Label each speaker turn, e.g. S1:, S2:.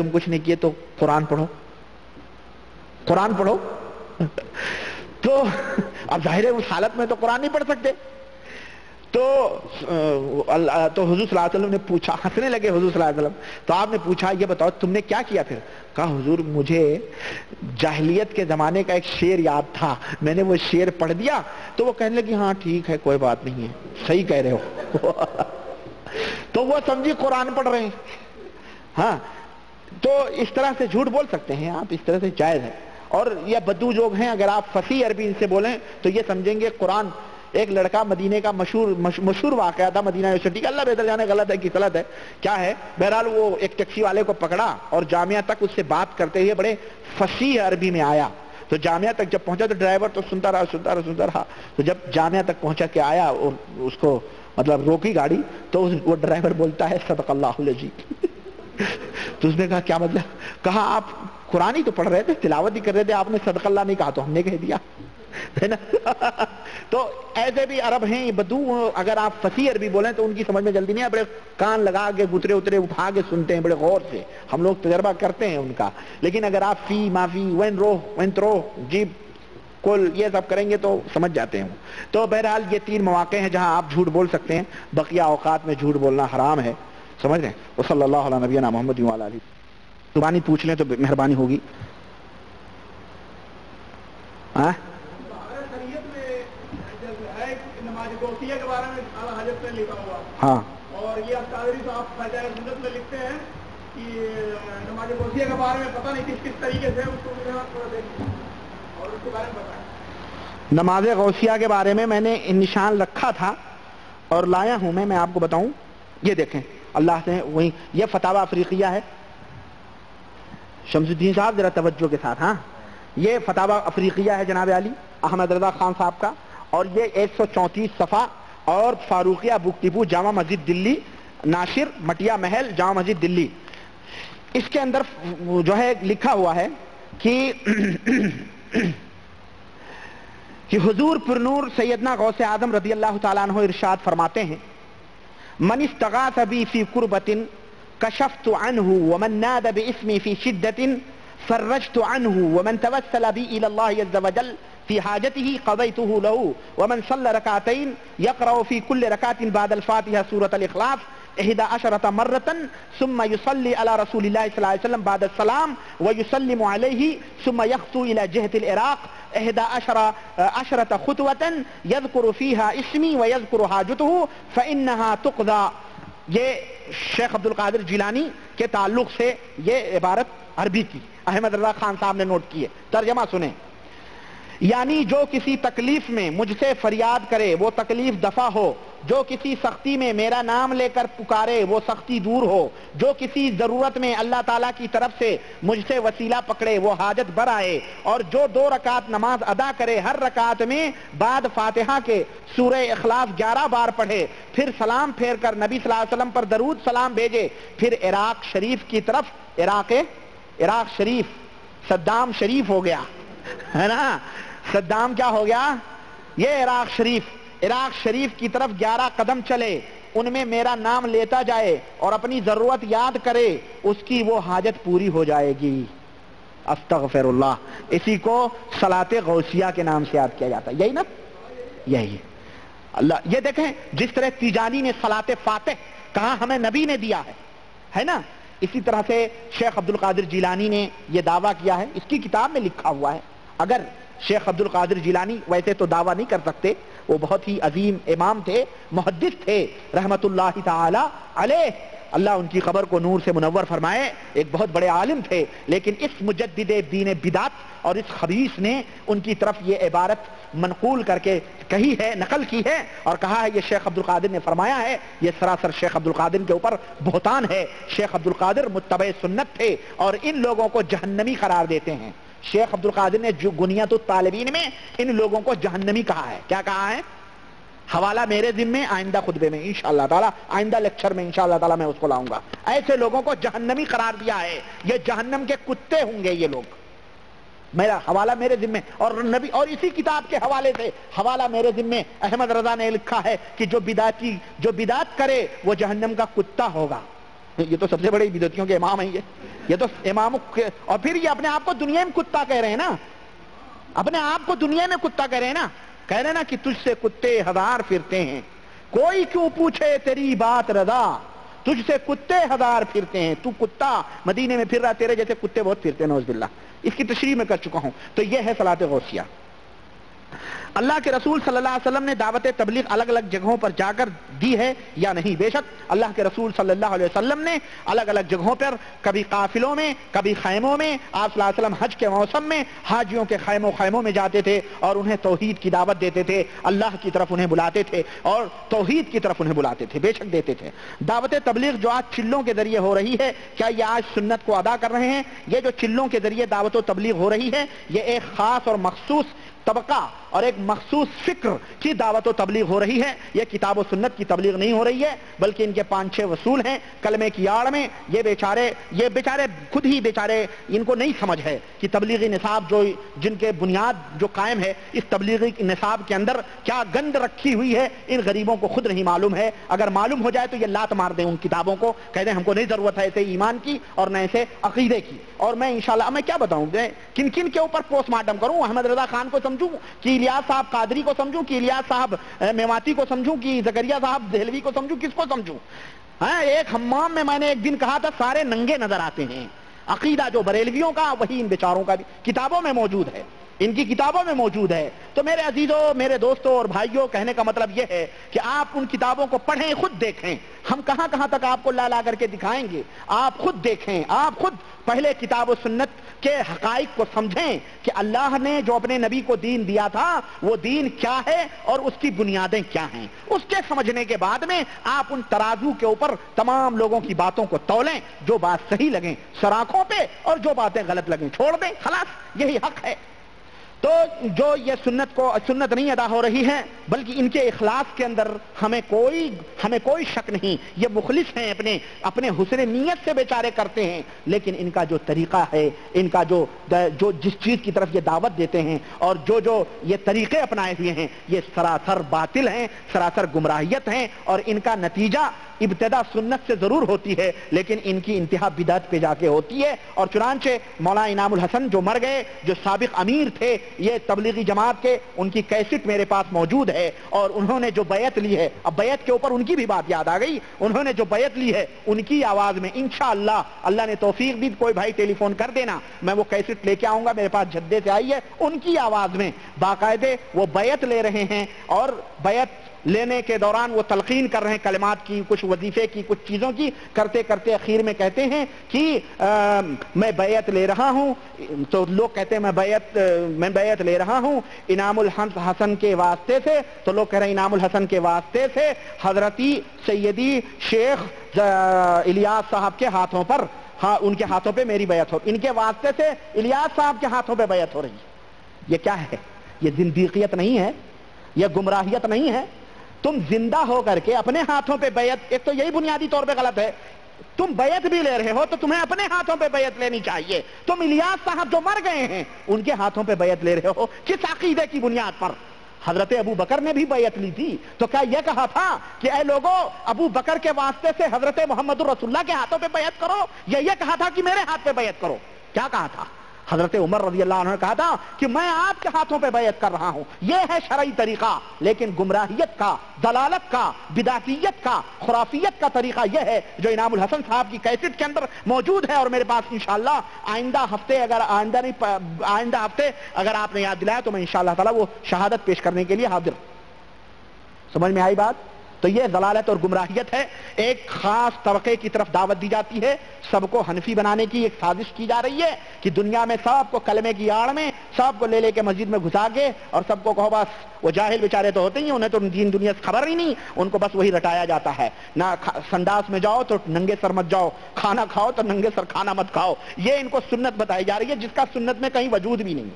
S1: تم کچھ نہیں کیے تو قرآن پڑھو، قرآن پڑھو۔ تو اب ظاہر ہے اس حالت میں تو قرآن نہیں پڑھ سکتے۔ تو حضور صلی اللہ علیہ وسلم نے پوچھا، ہنسنے لگے حضور صلی اللہ علیہ وسلم، تو آپ نے پوچھا یہ بتاؤ تم نے کیا کیا؟ پھر کہا حضور مجھے جاہلیت کے زمانے کا ایک شعر یاد تھا، میں نے وہ شعر پڑھ دیا۔ تو وہ کہنے لگی ہاں ٹھیک ہے کوئی بات نہیں ہے، صحیح کہہ رہے ہو۔ تو وہ سمجھی قرآن پڑھ رہے ہیں۔ ہاں تو اس طرح سے جھوٹ بول سکتے ہیں آپ، اس طرح سے جائز ہے۔ اور یہ بدو لوگ ہیں، اگر آپ فصیح عربی ان سے بولیں تو یہ سمجھیں گے قرآن۔ ایک لڑکا مدینے کا مشہور واقعہ تھا مدینہ یونیورسٹی کا، اللہ بہتر جانے غلط ہے کہ غلط ہے کیا ہے، بہرحال وہ ایک ٹیکسی والے کو پکڑا اور جامعہ تک اس سے بات کرتے ہوئے بڑے فصیح عربی میں آیا۔ تو جامعہ تک جب پہنچا تو ڈرائیور تو سنتا رہا۔ تو جب جامعہ تک پہنچا کے آیا اور اس کو مطلب روکی گاڑی، تو وہ ڈرائیور بولتا ہے صدق اللہ العظیم۔ تو اس نے کہا کیا مطلب؟ کہا آپ قرآن ہی تو پڑھ رہے تھے، تلاوت ہی کر رہے تھے، آپ نے صدق اللہ نہیں کہا تو ہم نے کہہ دیا ہے نا۔ تو ایسے بھی عرب ہیں یہ بدو، اگر آپ فصیح عربی بولیں تو ان کی سمجھ میں جلدی نہیں ہے، بڑے کان لگا کے گترے اترے اٹھا کے سنتے ہیں بڑے غور سے، ہم لوگ تجربہ کرتے ہیں ان کا۔ لیکن اگر آپ فی مافی وین رو وین ترو جیب کل یہ سب کریں گے تو سمجھ جاتے ہیں۔ تو بہرحال یہ 3 مواقع ہیں جہاں آپ جھوٹ بول سکتے ہیں، بقیہ اوقات میں جھوٹ بولنا حرام ہے، سمجھ رہے ہیں۔ وصلی اللہ علی نبینا محمد وعلی آلہ۔ زبانی پوچھ لیں تو مہربانی ہوگی۔ ہاں
S2: کے بارے میں اعلیٰ حضرت نے لکھا ہوا،
S1: ہاں،
S2: اور یہ اب قادری صاحب فائدہ سنت میں لکھتے ہیں کہ نماز غوثیہ کے بارے میں پتہ نہیں کس طریقے سے اس کو تھوڑا دیکھیں اور اس کے بارے میں بتائیں۔
S1: نماز غوثیہ کے بارے میں میں نے نشان رکھا تھا اور لایا ہوں میں آپ کو بتاؤں، یہ دیکھیں اللہ سے وہی، یہ فتاوی افریقیہ ہے، شمس الدین صاحب ذرا توجہ کے ساتھ، ہاں یہ فتاوی افریقیہ ہے جناب علی احمد رضا خان صاحب کا، اور یہ 134 صفحہ، اور فاروقیہ بک ڈپو جامع مسجد دلی، ناشر مٹیا محل جامع مسجد دلی۔ اس کے اندر جو ہے لکھا ہوا ہے کہ حضور پرنور سیدنا غوث اعظم رضی اللہ تعالیٰ عنہ ارشاد فرماتے ہیں من استغاث بی فی قربت کشفت عنہ ومن ناد باسمی فی شدت فرجت عنہ ومن توسل بی الی اللہ عز وجل في حاجته قضيته له ومن صلى ركعتين يقرأ في كل ركعة بعد الفاتحة سورة الإخلاص 11 مرة ثم يصلي على رسول الله صلى الله عليه وسلم بعد السلام ويسلم عليه ثم يخطو إلى جهة العراق 11 خطوة يذكر فيها اسمي ويذكر حاجته فإنها تقضى۔ یہ شیخ عبد القادر جیلانی کے تعلق سے یہ عبارت عربی کی احمد رضا خان صاحب نے نوٹ کی ہے، ترجمہ سنیں۔ یعنی جو کسی تکلیف میں مجھ سے فریاد کرے وہ تکلیف دفع ہو، جو کسی سختی میں میرا نام لے کر پکارے وہ سختی دور ہو، جو کسی ضرورت میں اللہ تعالیٰ کی طرف سے مجھ سے وسیلہ پکڑے وہ حاجت بر آئے، اور جو 2 رکعت نماز ادا کرے ہر رکعت میں بعد فاتحہ کے سورہ اخلاص 11 بار پڑھے، پھر سلام پھیر کر نبی صلی اللہ علیہ وسلم پر درود سلام بھیجے، پھر عراق شریف کی طرف، عراق شریف صدام شریف ہو گیا ہے نا، صدام کیا ہو گیا، یہ عراق شریف کی طرف 11 قدم چلے، ان میں میرا نام لیتا جائے اور اپنی ضرورت یاد کرے، اس کی وہ حاجت پوری ہو جائے گی۔ استغفر اللہ، اسی کو صلاۃ غوثیہ کے نام سے یاد کیا جاتا ہے، یہی نا، یہی اللہ۔ یہ دیکھیں جس طرح تیجانی نے صلاۃ فاتح کہا ہمیں نبی نے دیا ہے نا، اسی طرح سے شیخ عبد القادر جیلانی نے یہ دعویٰ کیا ہے، اس کی کتاب میں لکھا ہوا ہے۔ اگر شیخ عبد القادر جیلانی ویسے تو دعویٰ نہیں کر سکتے، وہ بہت ہی عظیم امام تھے، محدث تھے رحمت اللہ تعالی علیہ، اللہ ان کی قبر کو نور سے منور فرمائے، ایک بہت بڑے عالم تھے، لیکن اس مجدد دین بدعت اور اس خبیث نے ان کی طرف یہ عبارت منقول کر کے کہی ہے، نقل کی ہے اور کہا ہے یہ شیخ عبد القادر نے فرمایا ہے، یہ سراسر شیخ عبد القادر کے اوپر بہتان ہے۔ شیخ عبد القادر متبع سنت تھے اور ان لوگوں کو جہنمی قرار دیتے ہیں۔ شیخ عبد القادر نے جو گنیت الطالبین میں ان لوگوں کو جہنمی کہا ہے، کیا کہا ہے؟ حوالہ میرے ذمے، آئندہ خطبے میں انشاءاللہ تعالی، آئندہ لیکچر میں انشاءاللہ تعالی میں اس کو لاؤں گا۔ ایسے لوگوں کو جہنمی قرار دیا ہے، یہ جہنم کے کتے ہوں گے یہ لوگ۔ میرا حوالہ میرے ذمے، اور نبی اور اسی کتاب کے حوالے سے حوالہ میرے ذمے احمد رضا نے لکھا ہے کہ جو بدعت کرے وہ جہنم کا کتا ہوگا۔ یہ تو سب سے بڑے بدعتیوں کے امام ہیں یہ تو امام. اور پھر یہ اپنے آپ کو دنیا میں کتا کہہ رہے ہیں نا, اپنے آپ کو دنیا میں کتا کہہ رہے ہیں نا, کہہ رہے ہیں نا کہ تجھ سے کتے ہزار پھرتے ہیں, کوئی کیوں پوچھے تیری بات رضا, تجھ سے کتے ہزار پھرتے ہیں, تو کتا مدینے میں پھر رہا, تیرے جیسے کتے بہت پھرتے ہیں نعوذ باللہ. اس کی تشریح میں کر چکا ہوں. تو یہ ہے صلاۃ غوثیہ. اللہ کے رسول صلی اللہ علیہ وسلم نے دعوت تبلیغ الگ الگ جگہوں پر جا کر دی ہے یا نہیں؟ بے شک اللہ کے رسول صلی اللہ علیہ وسلم نے الگ الگ جگہوں پر, کبھی قافلوں میں, کبھی خیموں میں, آپ صلی اللہ علیہ وسلم حج کے موسم میں حاجیوں کے خیموں میں جاتے تھے اور انہیں توحید کی دعوت دیتے تھے, اللہ کی طرف انہیں بلاتے تھے اور توحید کی طرف انہیں بلاتے تھے, بے شک دیتے تھے. دعوت تبلیغ جو آج چلوں کے ذریعے ہو رہی ہے, کیا یہ آج سنت کو ادا کر رہے ہیں؟ یہ جو چلوں کے ذریعے دعوت و تبلیغ ہو رہی ہے, یہ ایک خاص اور مخصوص طبقہ اور ایک مخصوص فکر کی دعوت و تبلیغ ہو رہی ہے. یہ کتاب و سنت کی تبلیغ نہیں ہو رہی ہے, بلکہ ان کے 5-6 اصول ہیں کلمے کی آڑ میں. یہ بیچارے خود ہی بیچارے, ان کو نہیں سمجھ ہے کہ تبلیغی نصاب جو جن کے بنیاد جو قائم ہے, اس تبلیغی نصاب کے اندر کیا گند رکھی ہوئی ہے, ان غریبوں کو خود نہیں معلوم ہے. اگر معلوم ہو جائے تو یہ لات مار دیں ان کتابوں کو, کہہ دیں ہم کو نہیں ضرورت ہے ایسے ایمان کی اور نہ ایسے عقیدے کی. اور میں انشاءاللہ میں کیا بتاؤں, کن کن کے اوپر پوسٹ مارٹم کروں؟ احمد رضا خان کو سمجھوں کہ الیاس صاحب قادری کو سمجھوں, کہ الیاس صاحب میواتی کو سمجھوں, کہ زکریا صاحب دہلوی کو سمجھوں, کس کو سمجھوں؟ ایک حمام میں نے ایک دن کہا تھا سارے ننگے نظر آتے ہیں. عقیدہ جو بریلویوں کا وہی ان بیچاروں کا بھی کتابوں میں موجود ہے, ان کی کتابوں میں موجود ہے. تو میرے عزیزوں, میرے دوستوں اور بھائیوں, کہنے کا مطلب یہ ہے کہ آپ ان کتابوں کو پڑھیں, خود دیکھیں. ہم کہاں کہاں تک آپ کو لا کر کے دکھائیں گے, آپ خود دیکھیں, آپ خود پہلے کتاب و سنت کے حقائق کو سمجھیں کہ اللہ نے جو اپنے نبی کو دین دیا تھا وہ دین کیا ہے اور اس کی بنیادیں کیا ہیں. اس کے سمجھنے کے بعد میں آپ ان ترازو کے اوپر تمام لوگوں کی باتوں کو تولیں, جو بات صحیح لگیں سراخوں پہ اور جو باتیں غلط لگیں چھوڑ دیں, خلاص یہی حق ہے. تو جو یہ سنت نہیں ادا ہو رہی ہے, بلکہ ان کے اخلاص کے اندر ہمیں کوئی شک نہیں. یہ مخلص ہیں, اپنے حسن نیت سے بیچارے کرتے ہیں, لیکن ان کا جو طریقہ ہے, ان کا جو جس چیز کی طرف یہ دعوت دیتے ہیں اور جو یہ طریقے اپنائے ہوئے ہیں, یہ سراسر باطل ہیں, سراسر گمراہیت ہیں. اور ان کا نتیجہ ابتدا سنت سے ضرور ہوتی ہے, لیکن ان کی انتہا بدعت پہ جا کے ہوتی ہے. اور چنانچہ مولانا انعام الحسن جو مر گئے, جو سابق امیر تھے یہ تبلیغی جماعت کے, ان کی کیسٹ میرے پاس موجود ہے. اور انہوں نے جو بیعت لی ہے, اب بیعت کے اوپر ان کی بھی بات یاد آ گئی, انہوں نے جو بیعت لی ہے ان کی آواز میں انشاءاللہ, اللہ نے توفیق دی, کوئی بھائی ٹیلی فون کر دینا, میں وہ کیسٹ لے کے آؤں گا, میرے پاس جدے سے آئی ہے, ان کی آواز میں باقاعدے وہ بیعت لے رہے ہیں. اور بیعت لینے کے دوران وہ تلقین کر رہے ہیں کلمات کی, کچھ وظیفے کی, کچھ چیزوں کی, کرتے کرتے اخیر میں کہتے ہیں کہ میں بیعت لے رہا ہوں. تو لوگ کہتے ہیں میں بیعت لے رہا ہوں انعام الحسن کے واسطے سے. تو لوگ کہہ رہے ہیں انعام الحسن کے واسطے سے حضرتی سیدی شیخ الیاس صاحب کے ہاتھوں پر, ہاں ان کے ہاتھوں پہ میری بیعت ہو, ان کے واسطے سے الیاس صاحب کے ہاتھوں پہ بیعت ہو رہی ہے. یہ کیا ہے؟ یہ زندیقیت نہیں ہے, یہ گمراہیت نہیں ہے. تم زندہ ہو کر کے اپنے ہاتھوں پہ بیعت, ایک تو یہی بنیادی طور پہ غلط ہے, تم بیعت بھی لے رہے ہو تو تمہیں اپنے ہاتھوں پہ بیعت لینی چاہیے. تم الیاس صاحب جو مر گئے ہیں ان کے ہاتھوں پہ بیعت لے رہے ہو, کس عقیدے کی بنیاد پر؟ حضرت ابو بکر نے بھی بیعت لی تھی, تو کیا یہ کہا تھا کہ اے لوگوں ابو بکر کے واسطے سے حضرت محمد الرسول اللہ کے ہاتھوں پہ بیعت کرو, یا یہ کہا تھا کہ میرے ہاتھ پہ بیعت کرو؟ کیا کہا تھا؟ حضرت عمر رضی اللہ عنہ نے کہا تھا کہ میں آپ کے ہاتھوں پہ بیعت کر رہا ہوں. یہ ہے شرعی طریقہ, لیکن گمراہیت کا, دلالت کا, بدعتیت کا, خرافیت کا طریقہ یہ ہے جو انعام الحسن صاحب کی کیسٹ کے اندر موجود ہے. اور میرے پاس انشاءاللہ آئندہ ہفتے اگر آپ نے یاد دلایا تو میں انشاءاللہ تعالی وہ شہادت پیش کرنے کے لیے حاضر. سمجھ میں آئی بات؟ تو یہ ضلالت اور گمراہیت ہے. ایک خاص طبقے کی طرف دعوت دی جاتی ہے, سب کو حنفی بنانے کی ایک سازش کی جا رہی ہے کہ دنیا میں سب کو کلمے کی آڑ میں سب کو لے کے مسجد میں گھسا کے اور سب کو کہو بس, وہ جاہل بیچارے تو ہوتے ہی, انہیں تو دین دنیا سے خبر ہی نہیں, ان کو بس وہی رٹایا جاتا ہے. نہ سنداس میں جاؤ تو ننگے سر مت جاؤ, کھانا کھاؤ تو ننگے سر کھانا مت کھاؤ. یہ ان کو سنت بتائی جا رہی ہے جس کا سنت میں کہیں وجود بھی نہیں.